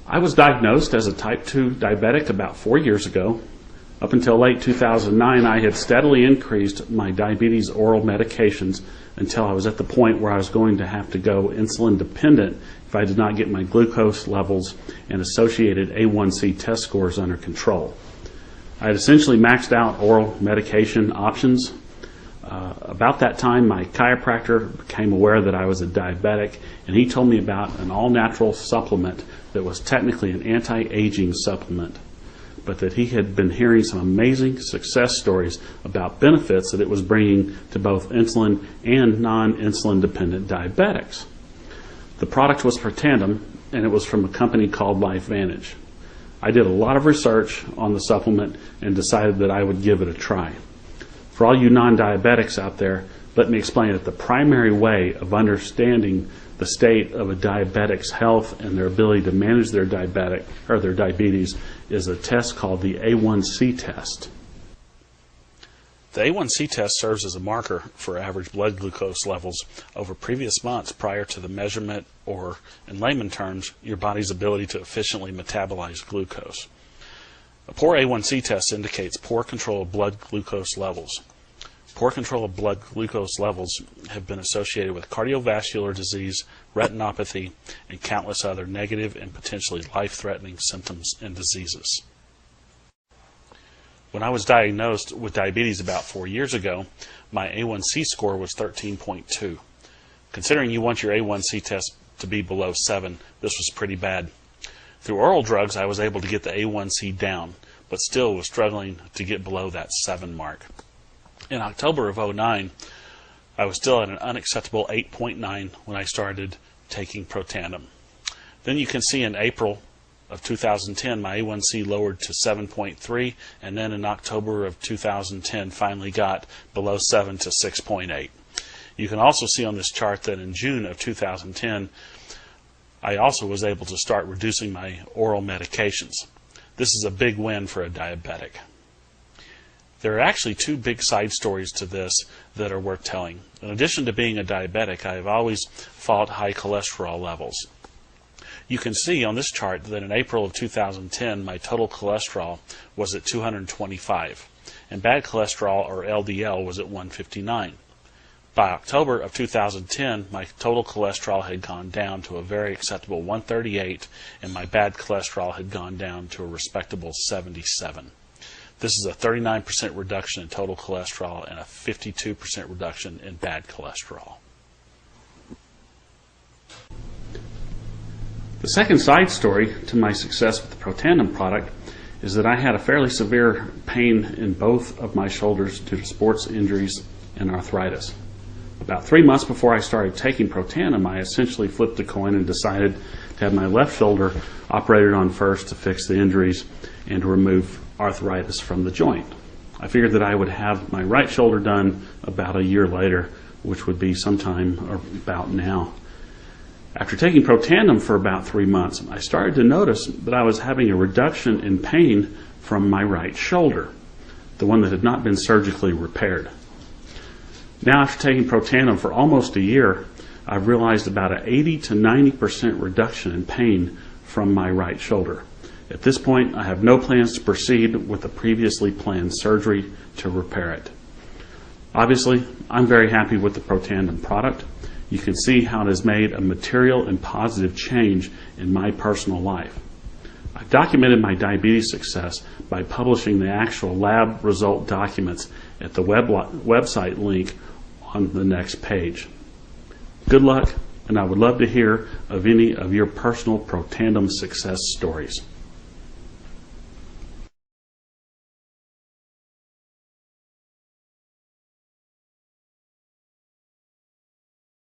I was diagnosed as a type 2 diabetic about 4 years ago. Up until late 2009, I had steadily increased my diabetes oral medications until I was at the point where I was going to have to go insulin dependent if I did not get my glucose levels and associated A1C test scores under control. I had essentially maxed out oral medication options. About that time, my chiropractor became aware that I was a diabetic, and he told me about an all-natural supplement that was technically an anti-aging supplement, but that he had been hearing some amazing success stories about benefits that it was bringing to both insulin and non-insulin dependent diabetics. The product was Protandim, and it was from a company called LifeVantage. I did a lot of research on the supplement and decided that I would give it a try. For all you non-diabetics out there, let me explain that the primary way of understanding the state of a diabetic's health and their ability to manage their diabetes is a test called the A1C test. The A1C test serves as a marker for average blood glucose levels over previous months prior to the measurement, or, in layman terms, your body's ability to efficiently metabolize glucose. A poor A1C test indicates poor control of blood glucose levels. Poor control of blood glucose levels have been associated with cardiovascular disease, retinopathy, and countless other negative and potentially life-threatening symptoms and diseases. When I was diagnosed with diabetes about 4 years ago, my A1C score was 13.2. Considering you want your A1C test to be below 7, this was pretty bad. Through oral drugs, I was able to get the A1C down, but still was struggling to get below that 7 mark. In October of 2009, I was still at an unacceptable 8.9 when I started taking Protandim. Then you can see in April of 2010, my A1C lowered to 7.3, and then in October of 2010 finally got below 7 to 6.8. You can also see on this chart that in June of 2010, I also was able to start reducing my oral medications. This is a big win for a diabetic. There are actually two big side stories to this that are worth telling. In addition to being a diabetic, I have always fought high cholesterol levels. You can see on this chart that in April of 2010, my total cholesterol was at 225, and bad cholesterol, or LDL, was at 159. By October of 2010, my total cholesterol had gone down to a very acceptable 138, and my bad cholesterol had gone down to a respectable 77. This is a 39% reduction in total cholesterol and a 52% reduction in bad cholesterol. The second side story to my success with the Protandim product is that I had a fairly severe pain in both of my shoulders due to sports injuries and arthritis. About 3 months before I started taking Protandim, I essentially flipped a coin and decided to have my left shoulder operated on first to fix the injuries and to remove arthritis from the joint. I figured that I would have my right shoulder done about a year later, which would be sometime about now. After taking Protandim for about 3 months, I started to notice that I was having a reduction in pain from my right shoulder, the one that had not been surgically repaired. Now, after taking Protandim for almost a year, I've realized about an 80 to 90% reduction in pain from my right shoulder. At this point, I have no plans to proceed with the previously planned surgery to repair it. Obviously, I'm very happy with the Protandim product. You can see how it has made a material and positive change in my personal life. I've documented my diabetes success by publishing the actual lab result documents at the website link on the next page. Good luck, and I would love to hear of any of your personal Protandim success stories.